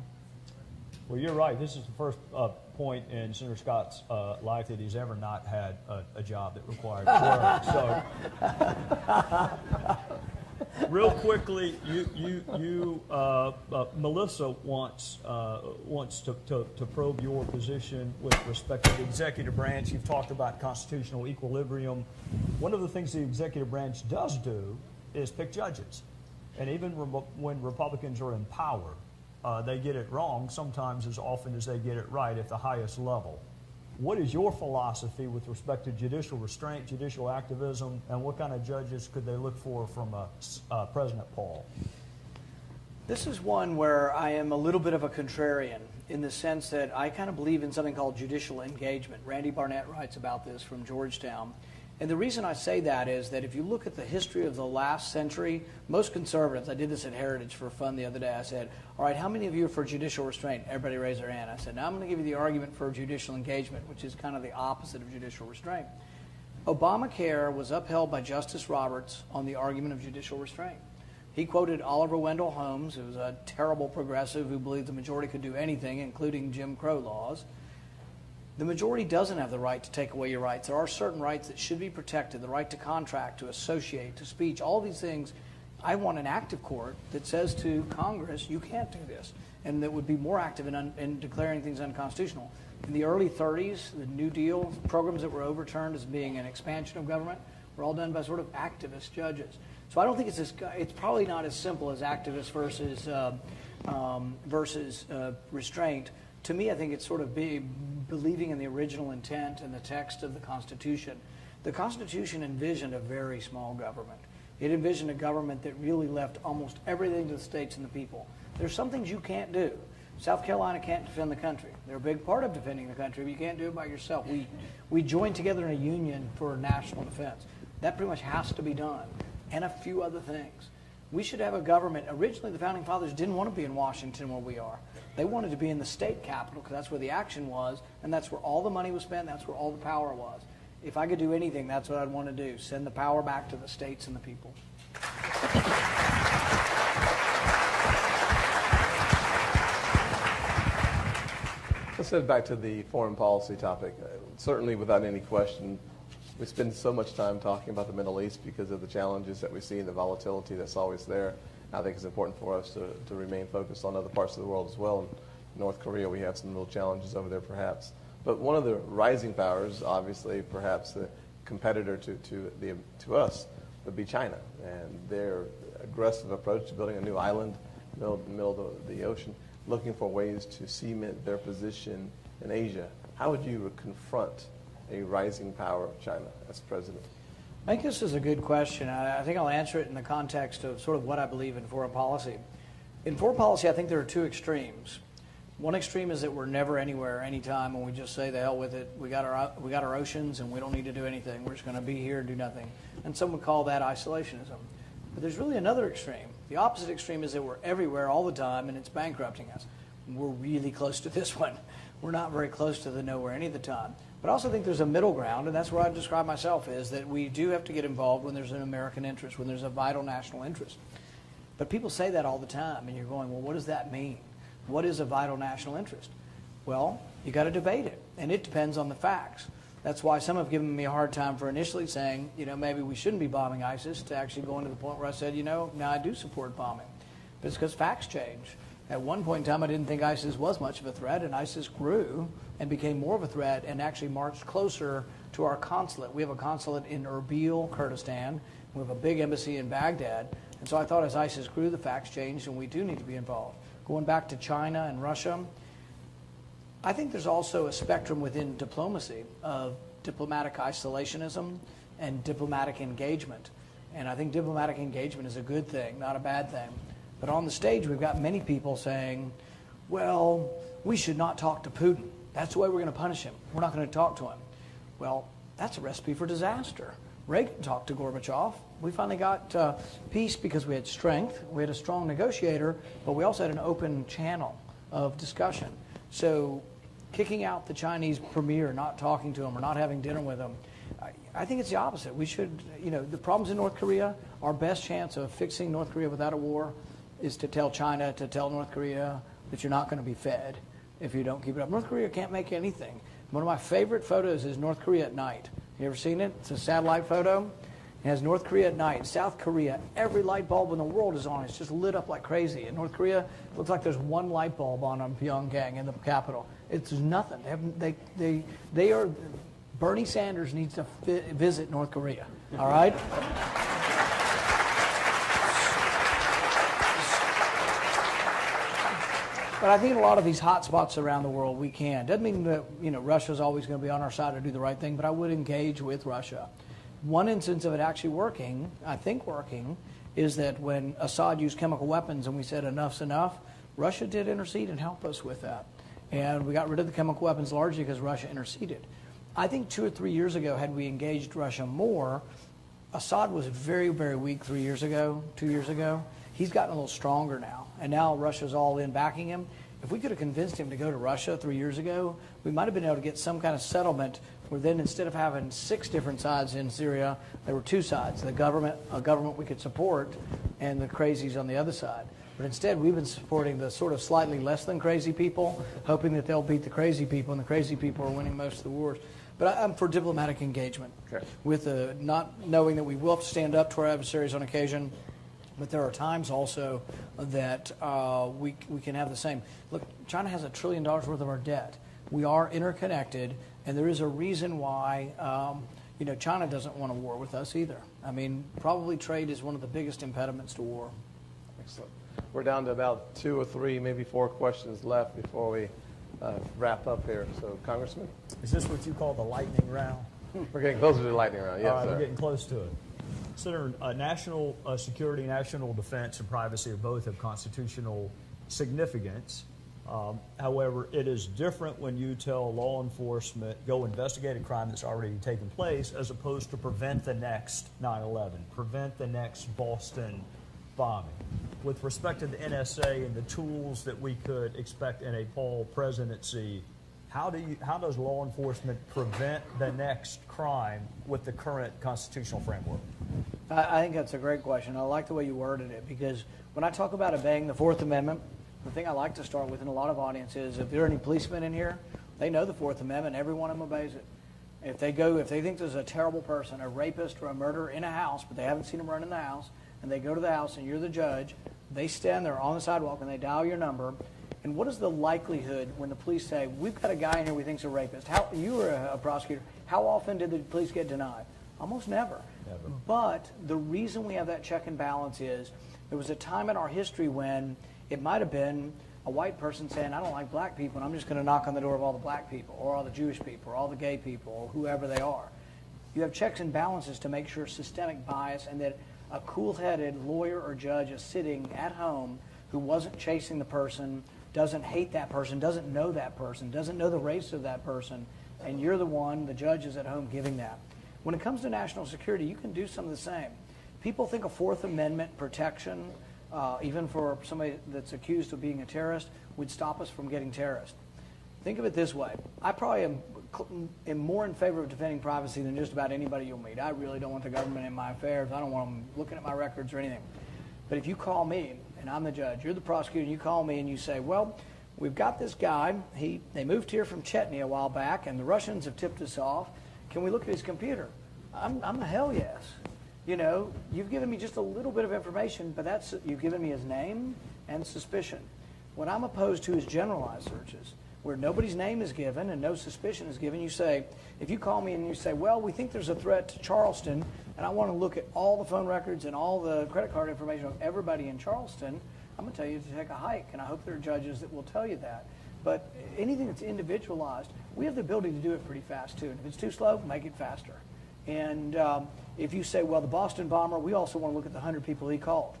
Well, you're right. This is the first point in Senator Scott's life that he's ever not had a job that required work. So, real quickly, Melissa wants to probe your position with respect to the executive branch. You've talked about constitutional equilibrium. One of the things the executive branch does do is pick judges, and even when Republicans are in power, they get it wrong sometimes as often as they get it right at the highest level. What is your philosophy with respect to judicial restraint, judicial activism, and what kind of judges could they look for from President Paul? This is one where I am a little bit of a contrarian in the sense that I kind of believe in something called judicial engagement. Randy Barnett writes about this from Georgetown. And the reason I say that is that if you look at the history of the last century, most conservatives, I did this at Heritage for fun the other day, I said, all right, how many of you are for judicial restraint? Everybody raised their hand. I said, now I'm going to give you the argument for judicial engagement, which is kind of the opposite of judicial restraint. Obamacare was upheld by Justice Roberts on the argument of judicial restraint. He quoted Oliver Wendell Holmes, who was a terrible progressive who believed the majority could do anything, including Jim Crow laws. The majority doesn't have the right to take away your rights. There are certain rights that should be protected, the right to contract, to associate, to speech, all these things. I want an active court that says to Congress, you can't do this, and that would be more active in declaring things unconstitutional. In the early 30s, the New Deal programs that were overturned as being an expansion of government were all done by sort of activist judges. So I don't think it's probably not as simple as activist versus restraint. To me, I think it's sort of believing in the original intent and the text of the Constitution. The Constitution envisioned a very small government. It envisioned a government that really left almost everything to the states and the people. There's some things you can't do. South Carolina can't defend the country. They're a big part of defending the country, but you can't do it by yourself. We joined together in a union for national defense. That pretty much has to be done, and a few other things. We should have a government. Originally, the Founding Fathers didn't want to be in Washington where we are. They wanted to be in the state capital because that's where the action was, and that's where all the money was spent, that's where all the power was. If I could do anything, that's what I'd want to do, send the power back to the states and the people. Let's head back to the foreign policy topic. Certainly, without any question, we spend so much time talking about the Middle East because of the challenges that we see and the volatility that's always there. I think it's important for us to remain focused on other parts of the world as well. In North Korea, we have some real challenges over there perhaps. But one of the rising powers, obviously perhaps the competitor to us, would be China. And their aggressive approach to building a new island in the middle of the ocean, looking for ways to cement their position in Asia. How would you confront a rising power of China as president? I think this is a good question. I think I'll answer it in the context of sort of what I believe in foreign policy. In foreign policy, I think there are two extremes. One extreme is that we're never anywhere, anytime, and we just say the hell with it. We got our oceans, and we don't need to do anything. We're just going to be here and do nothing. And some would call that isolationism. But there's really another extreme. The opposite extreme is that we're everywhere all the time, and it's bankrupting us. We're really close to this one. We're not very close to the nowhere any of the time. But I also think there's a middle ground, and that's where I describe myself, is that we do have to get involved when there's an American interest, when there's a vital national interest. But people say that all the time, and you're going, well, what does that mean? What is a vital national interest? Well, you got to debate it, and it depends on the facts. That's why some have given me a hard time for initially saying, maybe we shouldn't be bombing ISIS, to actually going to the point where I said, now I do support bombing. But it's because facts change. At one point in time, I didn't think ISIS was much of a threat, and ISIS grew and became more of a threat and actually marched closer to our consulate. We have a consulate in Erbil, Kurdistan. We have a big embassy in Baghdad. And so I thought as ISIS grew, the facts changed, and we do need to be involved. Going back to China and Russia, I think there's also a spectrum within diplomacy of diplomatic isolationism and diplomatic engagement. And I think diplomatic engagement is a good thing, not a bad thing. But on the stage, we've got many people saying, well, we should not talk to Putin. That's the way we're going to punish him. We're not going to talk to him. Well, that's a recipe for disaster. Reagan talked to Gorbachev. We finally got peace because we had strength. We had a strong negotiator, but we also had an open channel of discussion. So kicking out the Chinese premier, not talking to him or not having dinner with him, I think it's the opposite. We should, the problems in North Korea, our best chance of fixing North Korea without a war is to tell China, to tell North Korea that you're not going to be fed if you don't keep it up. North Korea can't make anything. One of my favorite photos is North Korea at night. You ever seen it? It's a satellite photo. It has North Korea at night. South Korea, every light bulb in the world is on. It's just lit up like crazy. In North Korea, it looks like there's one light bulb on Pyongyang in the capital. It's nothing. They are. Bernie Sanders needs to visit North Korea. All right. But I think in a lot of these hot spots around the world, we can. Doesn't mean that Russia's always going to be on our side to do the right thing, but I would engage with Russia. One instance of it actually working, I think working, is that when Assad used chemical weapons and we said enough's enough, Russia did intercede and help us with that. And we got rid of the chemical weapons largely because Russia interceded. I think 2 or 3 years ago, had we engaged Russia more, Assad was very, very weak 3 years ago, 2 years ago. He's gotten a little stronger now, and now Russia's all in backing him. If we could have convinced him to go to Russia 3 years ago, we might have been able to get some kind of settlement where then instead of having 6 different sides in Syria, there were 2 sides, a government we could support, and the crazies on the other side. But instead, we've been supporting the sort of slightly less than crazy people, hoping that they'll beat the crazy people, and the crazy people are winning most of the wars. But I'm for diplomatic engagement, with not knowing that we will have to stand up to our adversaries on occasion. But there are times also that we can have the same. Look, China has $1 trillion worth of our debt. We are interconnected, and there is a reason why China doesn't want a war with us either. I mean, probably trade is one of the biggest impediments to war. Excellent. We're down to about 2 or 3, maybe 4 questions left before we wrap up here. So, Congressman? Is this what you call the lightning round? We're getting closer to the lightning round, yes, All right, sir. we're getting close to it. Senator, national security, national defense, and privacy are both of constitutional significance. However, it is different when you tell law enforcement, go investigate a crime that's already taken place, as opposed to prevent the next 9/11, prevent the next Boston bombing. With respect to the NSA and the tools that we could expect in a Paul presidency, how does law enforcement prevent the next crime with the current constitutional framework? I think that's a great question. I like the way you worded it, because when I talk about obeying the Fourth Amendment, the thing I like to start with in a lot of audiences, if there are any policemen in here, they know the Fourth Amendment. Every one of them obeys it. If they think there's a terrible person, a rapist or a murderer in a house, but they haven't seen him run in the house, and they go to the house and you're the judge, they stand there on the sidewalk and they dial your number. And what is the likelihood when the police say, we've got a guy in here we think's a rapist? You were a prosecutor. How often did the police get denied? Almost never. But the reason we have that check and balance is there was a time in our history when it might have been a white person saying, I don't like black people, and I'm just going to knock on the door of all the black people, or all the Jewish people, or all the gay people, or whoever they are. You have checks and balances to make sure systemic bias and that a cool-headed lawyer or judge is sitting at home who wasn't chasing the person, doesn't hate that person, doesn't know the race of that person, and you're the judge is at home giving that. When it comes to national security, you can do some of the same. People think a Fourth Amendment protection, even for somebody that's accused of being a terrorist, would stop us from getting terrorists. Think of it this way. I probably am more in favor of defending privacy than just about anybody you'll meet. I really don't want the government in my affairs. I don't want them looking at my records or anything. But if you call me, and I'm the judge, you're the prosecutor, and you call me and you say, well, we've got this guy. They moved here from Chechnya a while back, and the Russians have tipped us off. Can we look at his computer? I'm a hell yes. You've given me just a little bit of information, but you've given me his name and suspicion. What I'm opposed to is generalized searches, where nobody's name is given and no suspicion is given. You say, if you call me and you say, well, we think there's a threat to Charleston, and I want to look at all the phone records and all the credit card information of everybody in Charleston, I'm going to tell you to take a hike, and I hope there are judges that will tell you that. But anything that's individualized, we have the ability to do it pretty fast, too. And if it's too slow, make it faster. And if you say, well, the Boston bomber, we also want to look at the 100 people he called.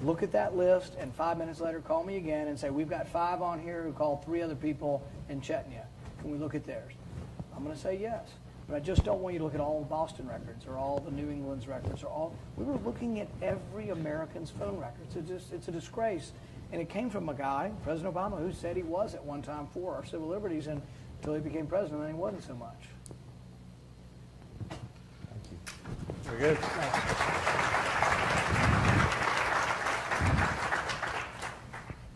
Look at that list, and 5 minutes later, call me again and say, we've got 5 on here who called 3 other people in Chechnya. Can we look at theirs? I'm going to say yes. But I just don't want you to look at all the Boston records or all the New England's records or all. We were looking at every American's phone records. It's a disgrace. And it came from a guy, President Obama, who said he was at one time for our civil liberties, and until he became president, then he wasn't so much. Very good.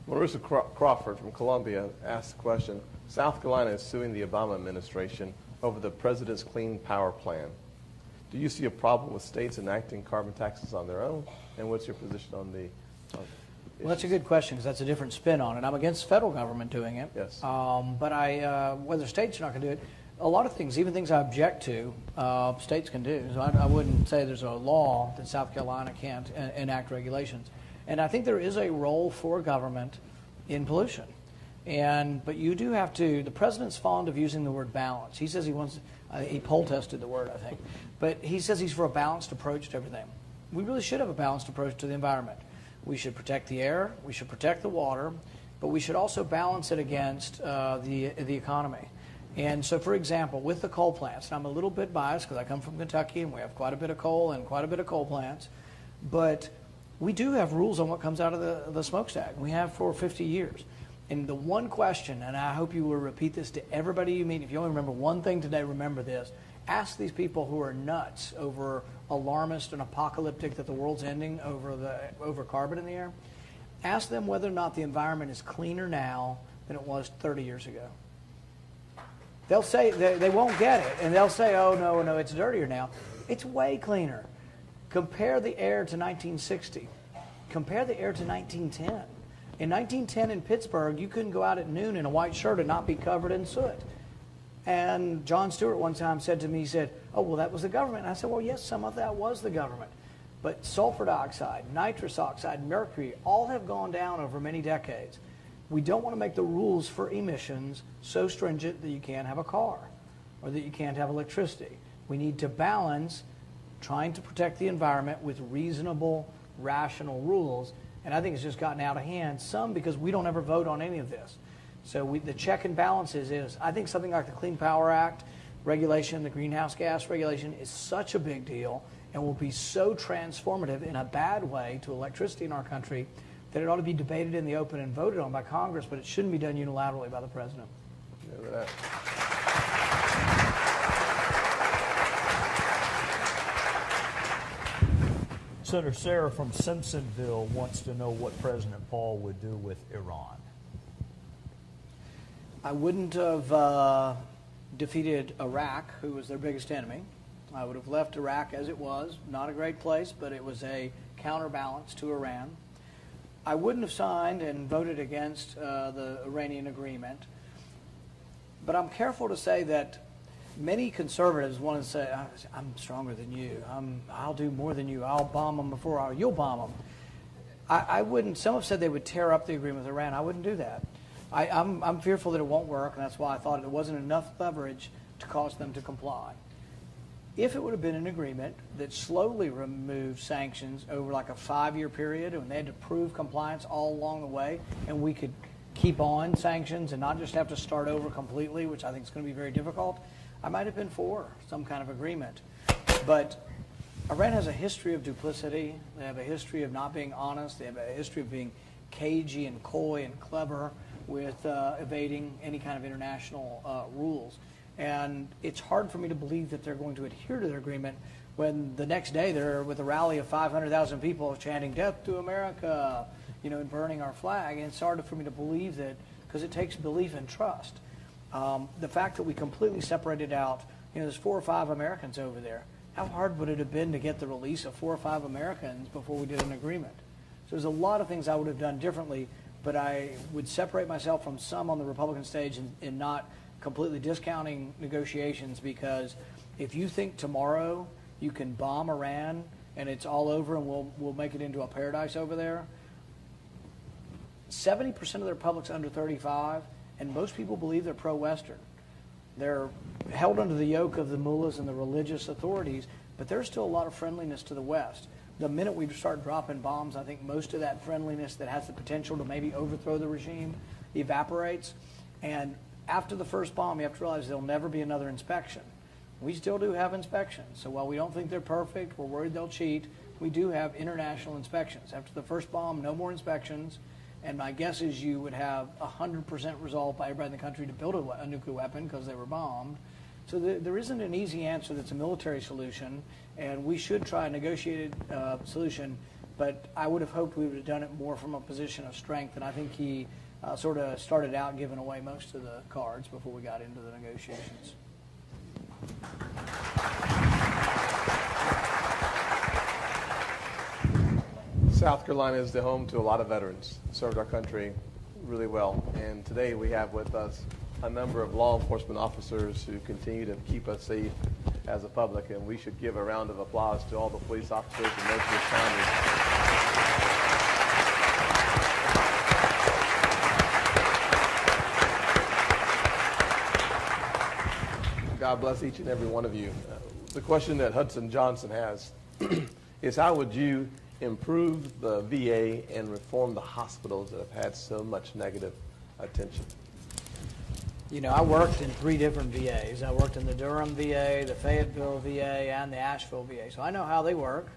Marissa Crawford from Columbia asked the question, South Carolina is suing the Obama administration over the president's Clean Power Plan. Do you see a problem with states enacting carbon taxes on their own? And what's your position on the Well, that's a good question, because that's a different spin on it. I'm against the federal government doing it. Yes. But whether states are not going to do it, a lot of things, even things I object to, states can do. So I wouldn't say there's a law that South Carolina can't enact regulations. And I think there is a role for government in pollution. But you do have to, the president's fond of using the word balance. He says he wants, he poll tested the word, I think. But he says he's for a balanced approach to everything. We really should have a balanced approach to the environment. We should protect the air, we should protect the water, but we should also balance it against the economy. And so, for example, with the coal plants, and I'm a little bit biased because I come from Kentucky and we have quite a bit of coal and quite a bit of coal plants, but we do have rules on what comes out of the smokestack. We have for 50 years. And the one question, and I hope you will repeat this to everybody you meet, if you only remember one thing today, remember this. Ask these people who are nuts over alarmist and apocalyptic that the world's ending over carbon in the air. Ask them whether or not the environment is cleaner now than it was 30 years ago. They'll say, they won't get it, and they'll say, oh, no, it's dirtier now. It's way cleaner. Compare the air to 1960. Compare the air to 1910. In 1910 in Pittsburgh, you couldn't go out at noon in a white shirt and not be covered in soot. And John Stewart one time said to me, he said, oh, well, that was the government. And I said, well, yes, some of that was the government. But sulfur dioxide, nitrous oxide, mercury, all have gone down over many decades. We don't want to make the rules for emissions so stringent that you can't have a car or that you can't have electricity. We need to balance trying to protect the environment with reasonable, rational rules. And I think it's just gotten out of hand, some because we don't ever vote on any of this. So the check and balances is, I think something like the Clean Power Act regulation, the greenhouse gas regulation is such a big deal and will be so transformative in a bad way to electricity in our country that it ought to be debated in the open and voted on by Congress, but it shouldn't be done unilaterally by the president. Senator Sarah from Simpsonville wants to know what President Paul would do with Iran. I wouldn't have defeated Iraq, who was their biggest enemy. I would have left Iraq as it was, not a great place, but it was a counterbalance to Iran. I wouldn't have signed and voted against the Iranian agreement. But I'm careful to say that many conservatives want to say, I'm stronger than you. I'll do more than you. I'll bomb them before you'll bomb them. I wouldn't. Some have said they would tear up the agreement with Iran. I wouldn't do that. I'm fearful that it won't work, and that's why I thought there wasn't enough leverage to cause them to comply. If it would have been an agreement that slowly removed sanctions over like a 5-year period, and they had to prove compliance all along the way, and we could keep on sanctions and not just have to start over completely, which I think is going to be very difficult, I might have been for some kind of agreement. But Iran has a history of duplicity. They have a history of not being honest. They have a history of being cagey and coy and clever with evading any kind of international rules. And it's hard for me to believe that they're going to adhere to their agreement when the next day they're with a rally of 500,000 people chanting "Death to America," and burning our flag. And it's hard for me to believe that, because it takes belief and trust. The fact that we completely separated out, there's 4 or 5 Americans over there. How hard would it have been to get the release of 4 or 5 Americans before we did an agreement? So there's a lot of things I would have done differently, but I would separate myself from some on the Republican stage in not completely discounting negotiations, because if you think tomorrow you can bomb Iran and it's all over and we'll make it into a paradise over there, 70% of their public's under 35, and most people believe they're pro-Western. They're held under the yoke of the mullahs and the religious authorities, but there's still a lot of friendliness to the West. The minute we start dropping bombs, I think most of that friendliness that has the potential to maybe overthrow the regime evaporates. And after the first bomb, you have to realize there'll never be another inspection. We still do have inspections. So while we don't think they're perfect, we're worried they'll cheat, we do have international inspections. After the first bomb, no more inspections. And my guess is you would have 100% resolve by everybody in the country to build a nuclear weapon because they were bombed. So there isn't an easy answer that's a military solution, and we should try a negotiated solution, but I would have hoped we would have done it more from a position of strength, and I think he sort of started out giving away most of the cards before we got into the negotiations. South Carolina is the home to a lot of veterans, served our country really well, and today we have with us a number of law enforcement officers who continue to keep us safe as a public, and we should give a round of applause to all the police officers and most responders. God bless each and every one of you. The question that Hudson Johnson has is, how would you improve the VA and reform the hospitals that have had so much negative attention? You know, I worked in 3 different VAs. I worked in the Durham VA, the Fayetteville VA, and the Asheville VA. So I know how they work.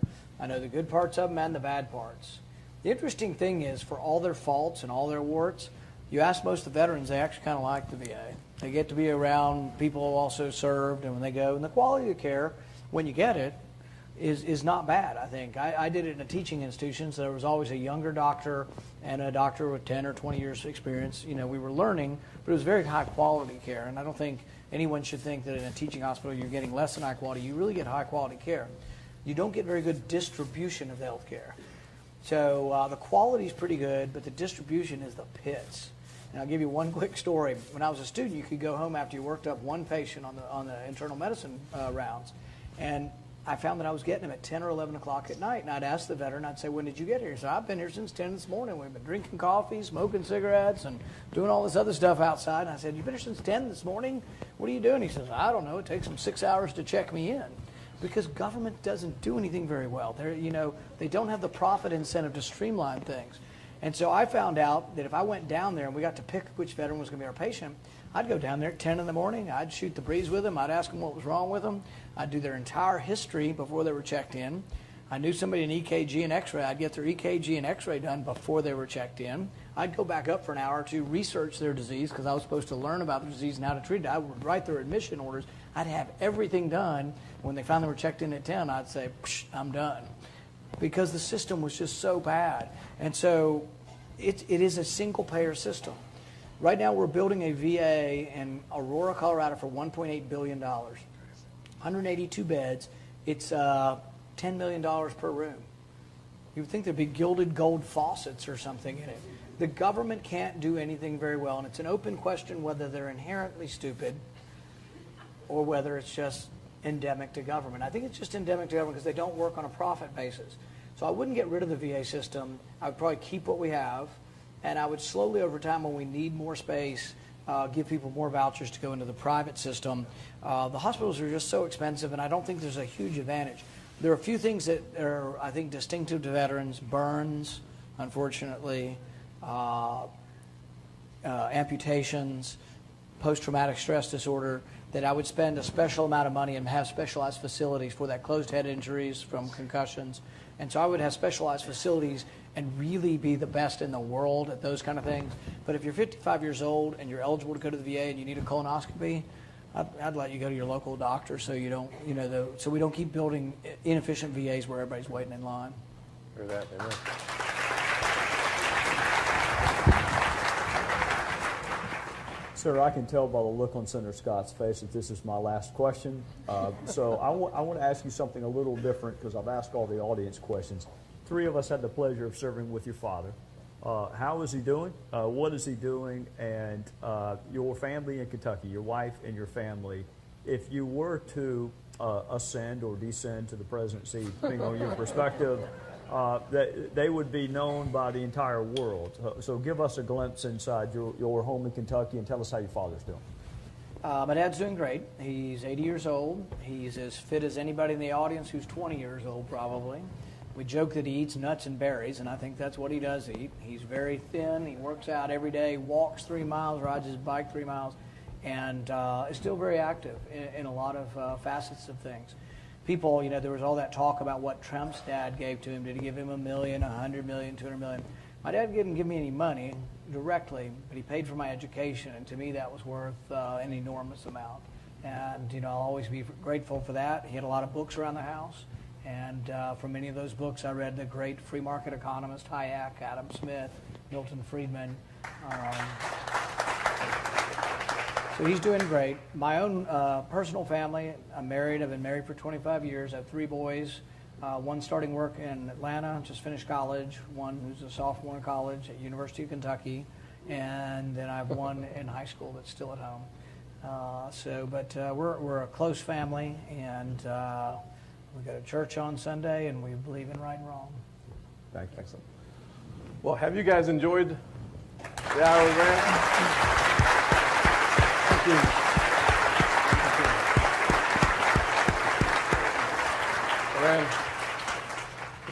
I know the good parts of them and the bad parts. The interesting thing is, for all their faults and all their warts, you ask most of the veterans, they actually kind of like the VA. They get to be around people who also served, and when they go, and the quality of care, when you get it, is not bad, I think. I did it in a teaching institution, so there was always a younger doctor and a doctor with 10 or 20 years experience. You know, we were learning, but it was very high quality care, and I don't think anyone should think that in a teaching hospital you're getting less than high quality. You really get high quality care. You don't get very good distribution of the health care. So the quality is pretty good, but the distribution is the pits. And I'll give you one quick story. When I was a student, you could go home after you worked up one patient on the internal medicine rounds, and I found that I was getting him at 10 or 11 o'clock at night, and I'd ask the veteran, I'd say, when did you get here? He said, I've been here since 10 this morning. We've been drinking coffee, smoking cigarettes, and doing all this other stuff outside. And I said, you've been here since 10 this morning? What are you doing? He says, I don't know. It takes them 6 hours to check me in. Because government doesn't do anything very well. They don't have the profit incentive to streamline things. And so I found out that if I went down there and we got to pick which veteran was going to be our patient, I'd go down there at 10 in the morning. I'd shoot the breeze with them. I'd ask them what was wrong with them. I'd do their entire history before they were checked in. I knew somebody in EKG and X-ray. I'd get their EKG and X-ray done before they were checked in. I'd go back up for an hour to research their disease because I was supposed to learn about the disease and how to treat it. I would write their admission orders. I'd have everything done. When they finally were checked in at 10, I'd say, I'm done. Because the system was just so bad. And so it is a single-payer system. Right now, we're building a VA in Aurora, Colorado for $1.8 billion. 182 beds. It's $10 million per room. You would think there'd be gilded gold faucets or something in it. The government can't do anything very well, and it's an open question whether they're inherently stupid or whether it's just endemic to government. I think it's just endemic to government because they don't work on a profit basis. So I wouldn't get rid of the VA system. I would probably keep what we have. And I would slowly, over time, when we need more space, give people more vouchers to go into the private system. The hospitals are just so expensive, and I don't think there's a huge advantage. There are a few things that are, I think, distinctive to veterans. Burns, unfortunately, amputations, post-traumatic stress disorder, that I would spend a special amount of money and have specialized facilities for that, closed head injuries from concussions. And so I would have specialized facilities and really be the best in the world at those kind of things. But if you're 55 years old and you're eligible to go to the VA and you need a colonoscopy, I'd let you go to your local doctor so you don't, so we don't keep building inefficient VAs where everybody's waiting in line. Hear that, amen. Sir, I can tell by the look on Senator Scott's face that this is my last question. So I want to ask you something a little different because I've asked all the audience questions. 3 of us had the pleasure of serving with your father. How is he doing? What is he doing? And your family in Kentucky, your wife and your family, if you were to ascend or descend to the presidency, depending on your perspective, that they would be known by the entire world. So give us a glimpse inside your home in Kentucky and tell us how your father's doing. My dad's doing great. He's 80 years old. He's as fit as anybody in the audience who's 20 years old, probably. We joke that he eats nuts and berries, and I think that's what he does eat. He's very thin. He works out every day, walks 3 miles, rides his bike 3 miles, and is still very active in a lot of facets of things. People, there was all that talk about what Trump's dad gave to him. Did he give him $1 million, $100 million, $200 million? My dad didn't give me any money directly, but he paid for my education, and to me that was worth an enormous amount. And I'll always be grateful for that. He had a lot of books around the house, and from many of those books I read the great free market economists, Hayek, Adam Smith, Milton Friedman. So he's doing great. My own personal family, I'm married. I've been married for 25 years. I have 3 boys. One starting work in Atlanta, just finished college. One who's a sophomore in college at University of Kentucky. And then I have one in high school that's still at home. We're a close family, and we go to church on Sunday, and we believe in right and wrong. Thank you. Excellent. Well, have you guys enjoyed the hour we ran? Thank you.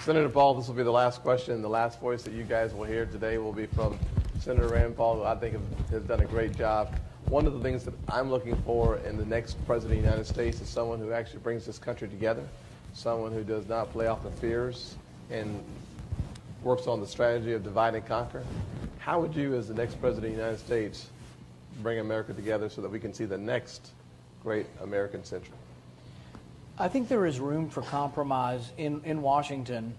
Senator Paul, this will be the last question. The last voice that you guys will hear today will be from Senator Rand Paul, who I think has done a great job. One of the things that I'm looking for in the next president of the United States is someone who actually brings this country together, someone who does not play off the fears and works on the strategy of divide and conquer. How would you, as the next president of the United States, bring America together so that we can see the next great American century? I think there is room for compromise in Washington,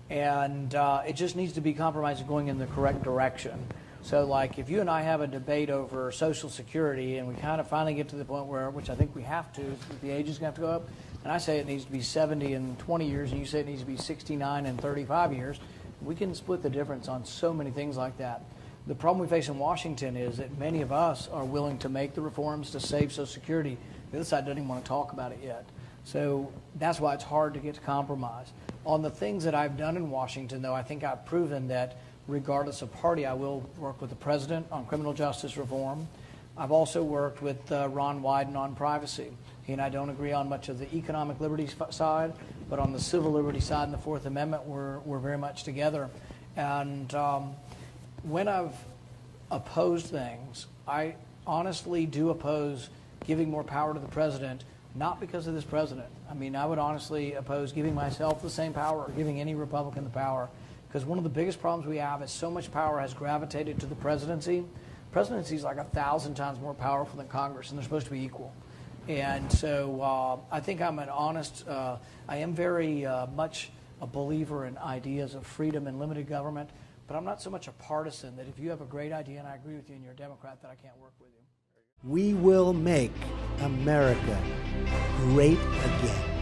and it just needs to be compromise going in the correct direction. So like if you and I have a debate over Social Security and we kind of finally get to the point where, which I think we have to, the age is going to have to go up, and I say it needs to be 70 in 20 years and you say it needs to be 69 in 35 years, we can split the difference on so many things like that. The problem we face in Washington is that many of us are willing to make the reforms to save Social Security. The other side doesn't even want to talk about it yet. So that's why it's hard to get to compromise. On the things that I've done in Washington, though, I think I've proven that regardless of party, I will work with the president on criminal justice reform. I've also worked with Ron Wyden on privacy. He and I don't agree on much of the economic liberties side, but on the civil liberty side and the Fourth Amendment, we're very much together. And when I've opposed things, I honestly do oppose giving more power to the president, not because of this president. I mean, I would honestly oppose giving myself the same power or giving any Republican the power, because one of the biggest problems we have is so much power has gravitated to the presidency. Presidency is like 1,000 times more powerful than Congress, and they're supposed to be equal. And so I think I'm an honest, I am very much a believer in ideas of freedom and limited government, but I'm not so much a partisan that if you have a great idea and I agree with you and you're a Democrat that I can't work with you. We will make America great again.